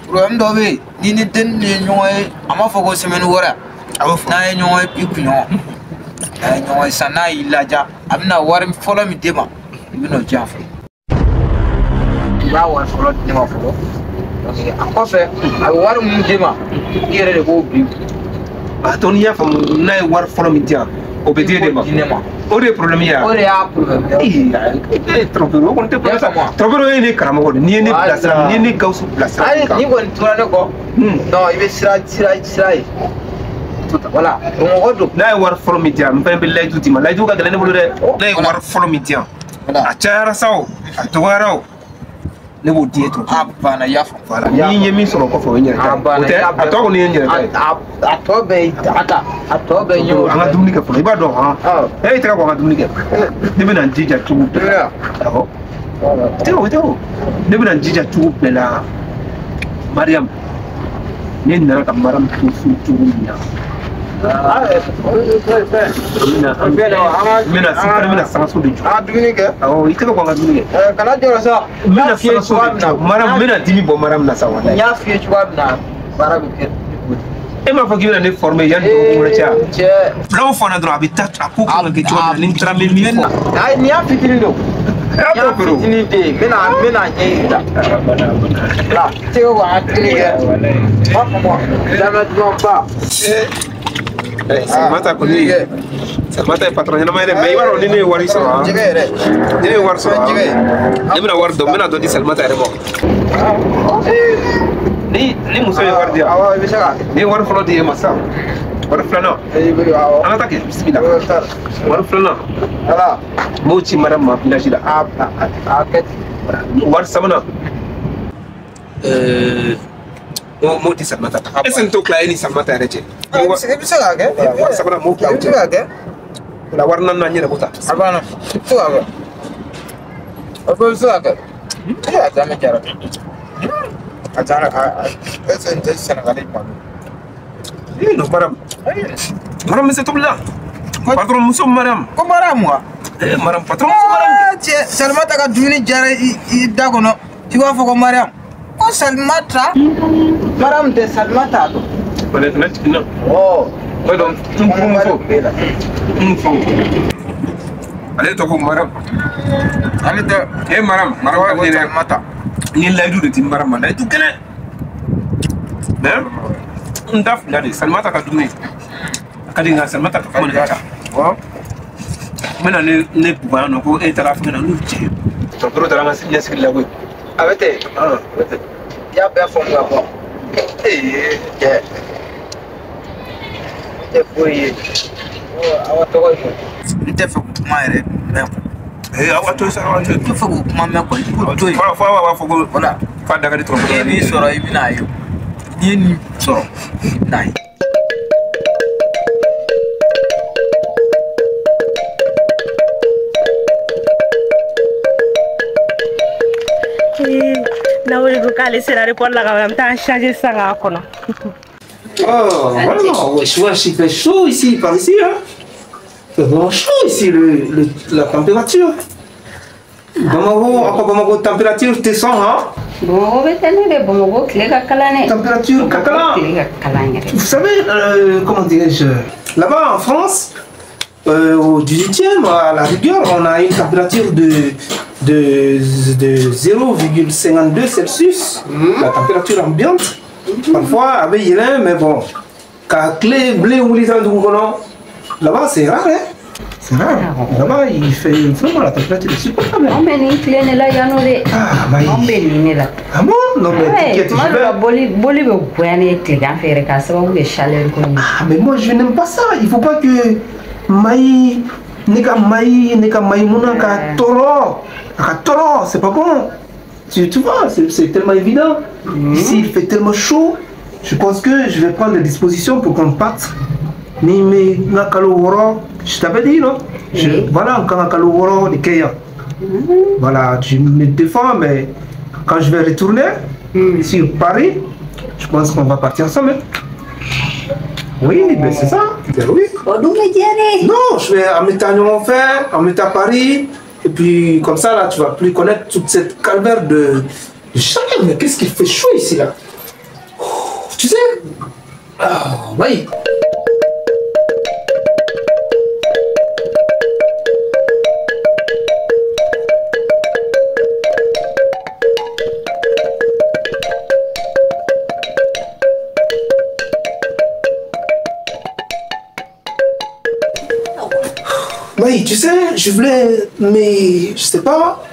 problème dɔ bɛ yen ni ni den ye ɲɔgɔn ye a ma fɔ ko semaine wɛrɛ n'a ye ɲɔgɔn ye puis n'a ye ɲɔgɔn ye sisan n'a y'i laja a bɛna wari fɔlɔ min d'e ma i bɛn'o diyan fɛ i b'a wari fɔlɔ di ne ma fɔlɔ a kɔfɛ a bɛ wari min d'e ma i yɛrɛ de b'o bi a to n'i y'a faamu n'a ye wari fɔlɔ min di yan o bɛ di ne ma o de ye problème ye o de y'a problème ye trompeur o kɔni tɛ problème trompeur ye ne karamɔgɔ de n'i ye ne bilasira n'i ye ne Gawusu bilasira ayi ni kɔni tora ne kɔ non i bɛ sira ye voilà mɔgɔ don n'a ye wari fɔlɔ min di yan n fana bɛ layidu d'i ma layidu ka gɛlɛn ne bolo dɛ n'a ye wari fɔlɔ min di yan a cayara sa o a dɔgɔyara o ne b'o di e to a banna i y'a faamu voilà n'i ye min sɔrɔ o kɔfɛ o ye n yɛrɛ ta o tɛ a tɔ kɔni ye n yɛrɛ ta ye a tɔ bɛɛ a tɔ bɛɛ ye an ka dumuni kɛ fɔlɔ i b'a dɔn han e tɛgɛ bɔ an ka dumuni kɛ ne bɛna n jija cogo bɛɛ la awɔ tɛ o ne bɛna n jija cogo bɛɛ la Mariam ne nana ka Mariam to so cogo min na n bɛna sangaso de jɔ a dumuni kɛ awɔ i tɛgɛ bɔ an ka dumuni kɛ kana jɔrɔ sa n bɛna sangaso de jɔ Mariam n bɛna dimi bɔ Mariam na sa walayi n y'a f'i ye cogoya min na baara bɛ kɛ e m'a fɔ k'i bɛna ne former yanni dɔgɔkun wɛrɛ cɛ fulaw fana dɔrɔn a bɛ taa a ko kan ka kɛ cogoya min na ni n taara n bɛ min fɔ nin y'a fitinin don n y'a fitinin de ye n bɛna ɲɛ yir'i la tɛgɛ bɔ an ka dumuni kɛ n b'a fɔ lamɛn duman ba Salimata kɔni Salimata ye patron ɲɛnama ye dɛ mais i b'a dɔn ni ne ye wari sɔrɔ ni ne ye wari sɔrɔ ne bɛna wari dɔ n bɛna dɔ di Salimata yɛrɛ ma ni muso ye wari di yan awɔ i bɛ se ka ne ye wari fɔlɔ di e ma sisan wari filanan an ka taa kɛ bisimila wari filanan ala n b'o ci Mariam ma village la a kɛ ten wari sabanan m'o di Salimata est ce que n t'o tila e ni Salimata yɛrɛ cɛ i bɛ se k'a kɛ wari sabanan m'o tila i bɛ se k'a kɛ o la wari naaninan n yɛrɛ b'o ta a banna i bɛ se k'a kɛ o bɛɛ bɛ se k'a kɛ a taa ne jara a taara est-ce que n tɛ Sénégalais ma non Mariam bɛ se tobili la patron muso Mariam ko Mariam wa Mariam patron muso Mariam cɛ Salimata ka dumuni diyara i da kɔnɔ i b'a fɔ ko Mariam ko Salimata Mariam tɛ Salimata don ne jiginna ɔ o dɔn n furumuso ale tɔgɔ ko Mariam ale tɛ Mariam ka di dɛ Salimata n ye layidu de di Mariam ma layidu kɛnɛ mais n da fila de Salimata ka dumuni a ka di nka Salimata ka kuma de ka ca n bɛna ne bugɔ yan nɔ ko e taara fɛngɛ na n'u cɛ tɔtɔrɔ taara an ka ɲɛsigi la koyi a bɛ ten i y'a bɛɛ fɔ n ka bɔ cɛ tɛ foyi ye aw tɔgɔ ye n tɛ fɛ k'o kuma yɛrɛ mɛn aw to sa aw to n tɛ fɛ k'o kuma mɛn kɔni ko to yen fɔ b'a fɔ ko voilà f'a da ka di tɔrɔ n'i ye min sɔrɔ i bɛna ye n'i ye nin sɔrɔ i bɛna ye Nawari ko k'ale sera école la ka ban, an bɛ taa changer sisan k'a kɔnɔ. Oh, vraiment, wesh, il fait chaud ici, par ici, hein. Il fait vraiment chaud ici, la température. Bamako, température, descend, hein. Bamako, température, kakala. Vous savez, comment dirais-je, là-bas en France, au 18e, à la rigueur, on a une température de 0,52 Celsius, la température ambiante. Parfois, avec Yélin, mais bon, quand clé, blé ou les là-bas, c'est rare, hein? C'est rare. Là-bas, il fait vraiment la température supportable. On met une clé là, il y en a des. Ah, bah, on met une là. Ah bon? Non, mais t'inquiète, je vais. Ah, mais moi, je n'aime pas ça. Il faut pas que maï, neka maïmouna, ka toro, c'est pas bon. Tu vois, c'est tellement évident. Ici, il fait tellement chaud. Je pense que je vais prendre des dispositions pour qu'on parte. Je t'avais dit, non? Voilà, de Kenya. Voilà, tu me défends, mais quand je vais retourner sur Paris, je pense qu'on va partir ensemble. Oui, ben c'est ça. Ben oui. Non, je vais amener à Paris. Et puis, comme ça, là, tu vas plus connaître toute cette calvaire de chaleur. Mais qu'est-ce qu'il fait chaud ici, là? Ah, oui. Oui, tu sais, je voulais, mais je sais pas,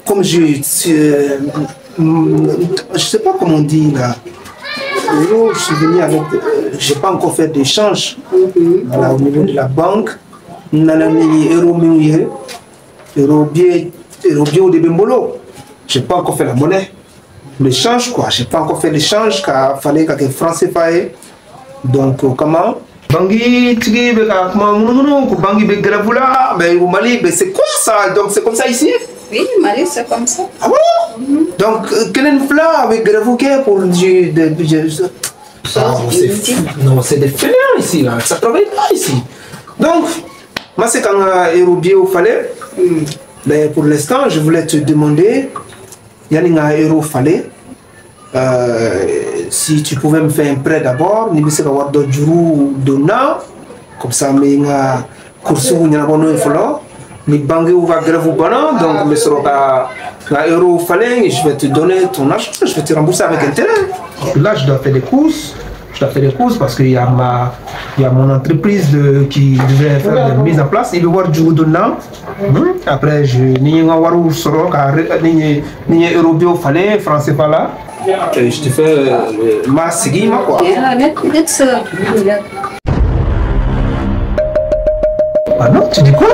comme je sais pas comment on dit là. Je suis venu avec, j'ai pas encore fait d'échange voilà, au niveau de la banque. Nanani euro mingi, euro bio de Bembolo. J'ai pas encore fait la monnaie, l'échange quoi. J'ai pas encore fait l'échange car fallait que français faille. Donc comment? Bangui, Tigui, Bangui, Begravula, mais au Mali, c'est quoi ça? Donc c'est comme ça ici? Oui, Mali, c'est comme ça. Ah bon? Donc, quel est le plat avec Gravouquet pour du. Non, c'est des fainéants ici, là. Ça travaille pas ici. Donc, moi, c'est quand Aérobie au fallait. Mais pour l'instant, je voulais te demander, il y a un Aéro fallait. Si tu pouvais me faire un prêt d'abord, ni bisa avoir d'autres jours donna, comme ça, mais nga course où il y a un follow, ni bangue ou va grève ou bana, donc me sera un euro fallait, je vais te donner ton argent, je vais te rembourser avec intérêt. Là, je dois faire des courses. Je dois faire des courses parce qu'il y a mon entreprise qui devait faire des mises en place. Il veut voir du donna. Après, je n'y a pas de soro, car ni euro bio fallait, français pas là. Je te fais ma sigima quoi. Ah non, tu dis quoi?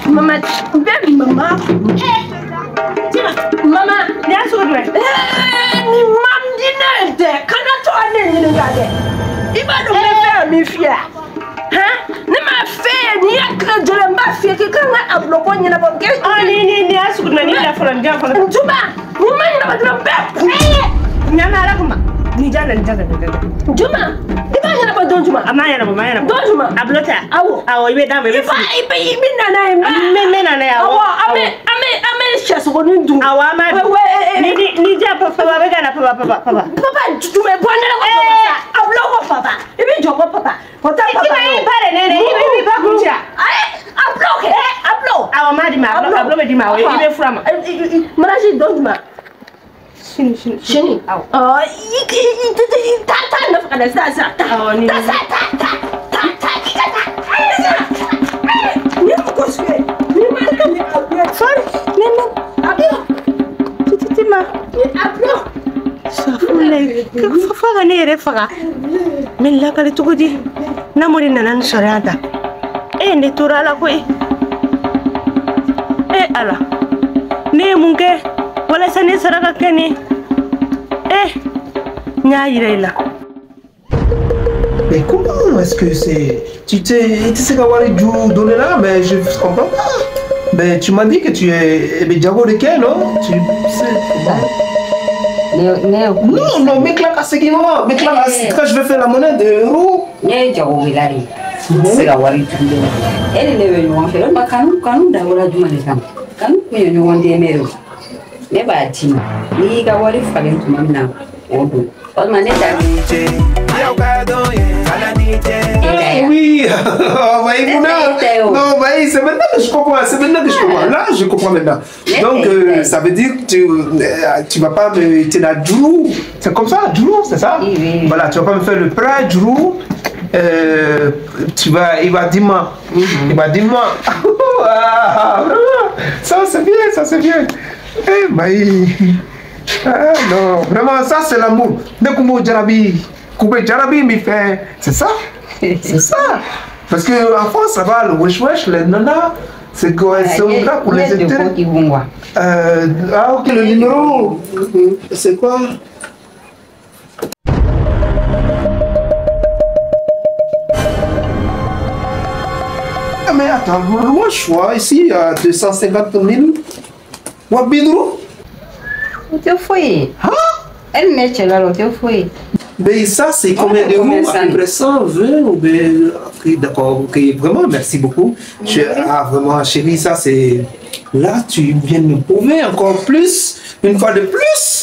Maman, maman, maman, dia suruh ni mam dina de, kana tu ane ni ngade. Iba do me fe mi fia. Ha? Ni ma fe ni akra jere mba fie ke kan abloko ni na bonke. Ah ni asuku na ni la foran dia foran. Juma, ni man na badra be. Nyana ala kuma. Ni jana. Juma, iba nyana ba don Juma. Amaya na mama. Don Juma. Ablota. Awo ibe da be. Ibe nana me nana ya. Awo ame cheso ko ni du. Awo ama. Ni ja papa ba be gana papa. Papa Juma bonela ko papa. Abloko papa. Ibe jogo papa. Kota papa. Ibe pare nene. Ibe ba kunja. Abloke. Ablo. Awo ma di ma. Ablo be di ma. Ibe frama. Maraji don Juma. Shini. Oh, ta na fakada sa. Oh, ni. Ta. Ni ko swe. Ni ma ka ni ablo. Sorry. Ni ablo. Titima. Ablo. Safule. Faga ne refaga. Min la kale tugudi. Namori nanan sorata. Ne turala ko ala. Ne munke. Wala sani saraka kene. Mais comment est-ce que c'est? Tu sais qu'avoir du donné là, mais je comprends pas. Mais tu m'as dit que tu es Diago de quel, non? Tu sais comment? Non, mec là, c'est qui moi? Mec là, quand je vais faire la monnaie de euro. C'est la wari tu elle est venue en faire, mais quand da wala du manetam. Quand nous on dit mero. Ne ba ti ni ga wari falen tu mamna odo. Oui, non, c'est maintenant que je comprends. Là, je comprends maintenant. Donc, ça veut dire que tu vas pas me tenir à Djourou. C'est comme ça, Djourou, c'est ça? Oui. Voilà, tu vas pas me faire le prêt, Djourou. Il va dire moi. Ça, c'est bien. Eh, Maï. Ah, non, vraiment, ça c'est l'amour. Dès que moi, Koubé Jarabi me fait. C'est ça? C'est ça. Parce qu'en France, ça va, le wesh, les nanas, c'est quoi? C'est là pour les aider. Ok, le numéro. C'est quoi? Mais attends, moi je vois ici à 250 000. Wabidou? Tu fouillé? Hein? Elle n'est pas là, tu fouillé. Mais ça, c'est combien d'euros? À peu près 120 ou bien. D'accord, ok, vraiment, merci beaucoup. Vraiment, chérie, ça c'est. Là, tu viens me prouver encore plus, une fois de plus.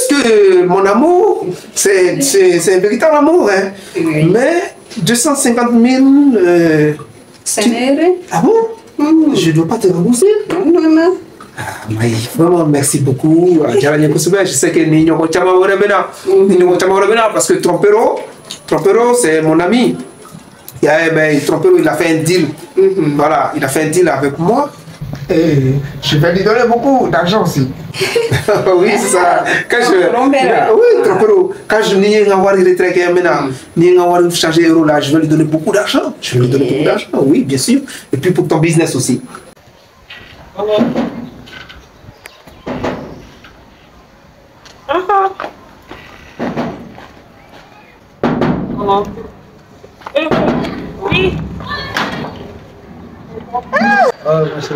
Que mon amour, c'est un véritable amour. Hein. Oui. Mais 250 000... Ah bon? Je ne dois pas te rembourser? Non. Ah, mais vraiment, merci beaucoup. Je sais que nous parce que Trompero, c'est mon ami. Trompero, il a fait un deal. Voilà, il a fait un deal avec moi. Et je vais lui donner beaucoup d'argent aussi. Oui, c'est ça. Quand Trompero, quand je n'ai pas retraité maintenant, ni changer euro là, je vais lui donner beaucoup d'argent. Oui, bien sûr. Et puis pour ton business aussi. Oui.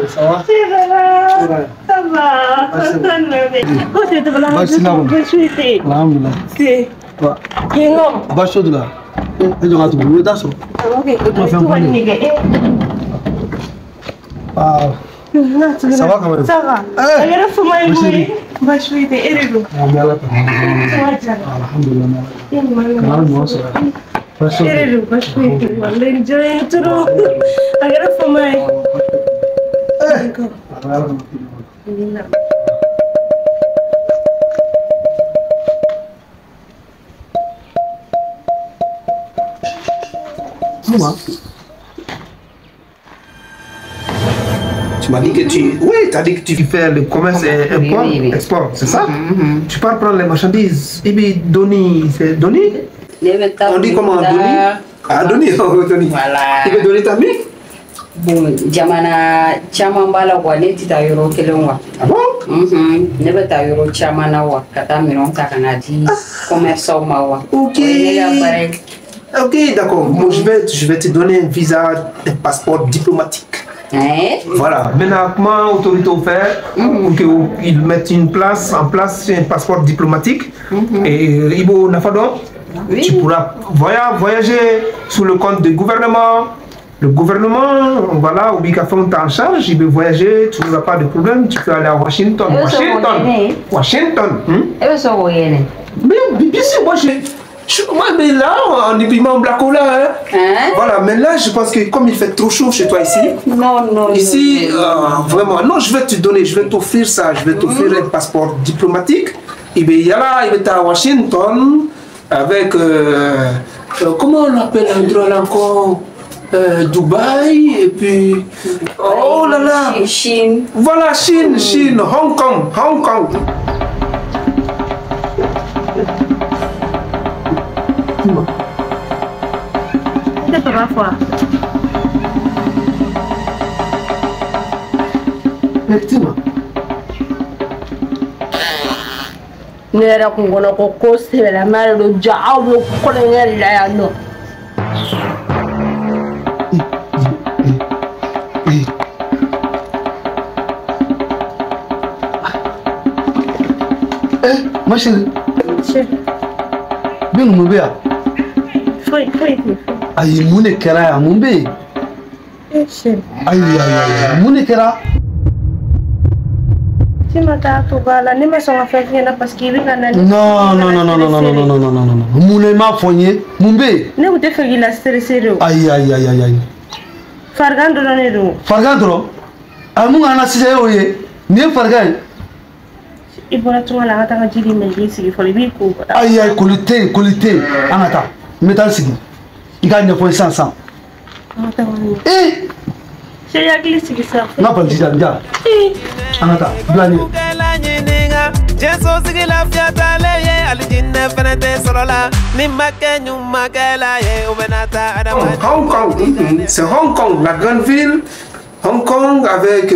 Ça va? Ça va quand même? Ça va. Tu m'as dit que tu... Oui, tu as dit que tu fais le commerce et export, c'est ça? Tu pars prendre les marchandises. Et puis, Doni, c'est Doni? On dit comment, Doni? Ah, Doni, Doni. Voilà. Tu veux donner ta mie? Bon, jamana caman b'a la wa ne tɛ taa yɔrɔ kelen wa. Ah bon? Ne bɛ taa yɔrɔ caman na wa ka taa minɛnw ta ka na di commerçants ma wa. Ok. O ye ne ka baara ye. Ok, d'accord. Moi, je vais te donner un visa, un passeport diplomatique. Voilà. Maintenant, comment l'autorité fait pour qu'ils mettent en place un passeport diplomatique et Ibo Nafadon, tu pourras voyager sous le compte du gouvernement. Le gouvernement, voilà, obligatoire en charge, il veut voyager, tu n'auras pas de problème, tu peux aller à Washington. Washington. Mais bien sûr, moi, mais là, on est piment blaco là. Voilà, mais là, je pense que comme il fait trop chaud chez toi ici. Non. Ici, vraiment, non, je vais te donner, je vais t'offrir ça, je vais t'offrir un passeport diplomatique. Et bien, il y a là, il est à Washington avec, comment on l'appelle l'endroit là encore? Dubaï et puis oh là là, Chine. Voilà, Chine, Hong Kong. C'est pas ma foi. Effectivement. Ne yɛrɛ kun kɔnɔ ko sɛbɛlama de don ja aw bɛ kɔlɔnkɛ de la yan nɔ. Ma chérie. Bien mun bɛ yan? Foyi. Ayi, mun de kɛra yan? Mun bɛ yen? Ayi, mun de kɛra? Si ma taa to ba la ne ma sɔn ka fɛn f'i ɲɛna parce que i bɛ ka na. Non. Mun de m'a fɔ n ye? Mun bɛ yen? Ne kun tɛ fɛ k'i la stressé de o. Ayi. Farigan dɔrɔn de don. Farigan dɔrɔn? A mun ka na sisan y'o ye? Nin ye farigan ye? I bɔra tunga la an ka taa ka ji di ma i k'i sigi fɔlɔ i b'i ko. Ayi, koli tɛ yen. An ka taa. N bɛ taa n sigi. I k'a ɲɛfɔ n sisan. An ka taa wani. Cɛ i hakili sigi sa. N ka baliji da n ja. An ka taa. Bila n ye. Jesu sigi lafiya t'ale ye alijinɛ fɛnɛ tɛ sɔrɔ la ni ma kɛ ɲumankɛla ye o bɛna taa adamaden. Hong Kong, c'est Hong Kong, la grande ville. Hong Kong avec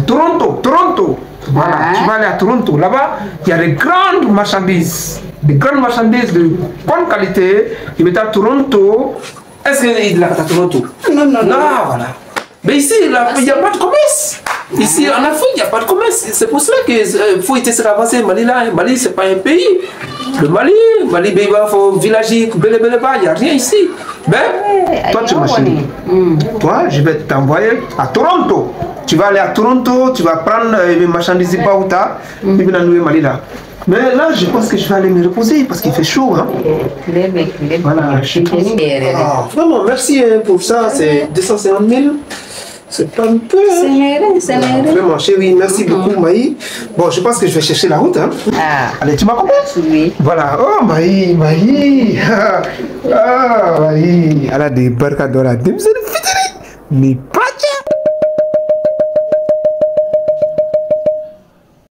Toronto. Voilà, tu vas aller à Toronto. Là-bas, il y a des grandes marchandises de bonne qualité. Il est à Toronto. Est-ce qu'il est à Toronto? Non, voilà. Mais ici, il n'y a pas de commerce. Ici, en Afrique, il n'y a pas de commerce. C'est pour cela qu'il faut essayer d'avancer. Mali, ce n'est pas un pays. Le Mali, il faut village, il n'y a rien ici. Mais toi, tu m'as chérie. Toi, je vais t'envoyer à Toronto. Tu vas aller à Toronto, tu vas prendre mes marchandises Bauta, et puis nous Malila. Mais là, je pense que je vais aller me reposer parce qu'il fait chaud. Hein. Voilà, je pense. Vraiment, merci pour ça. C'est 250 000. C'est pas un peu. C'est rien. Vraiment, chérie, merci beaucoup, Maï. Bon, je pense que je vais chercher la route. Hein. Allez, tu m'accompagnes? Oui. Voilà. Oh, Maï. Ah, Maï. Elle a des barcades dans la demi. Mais pas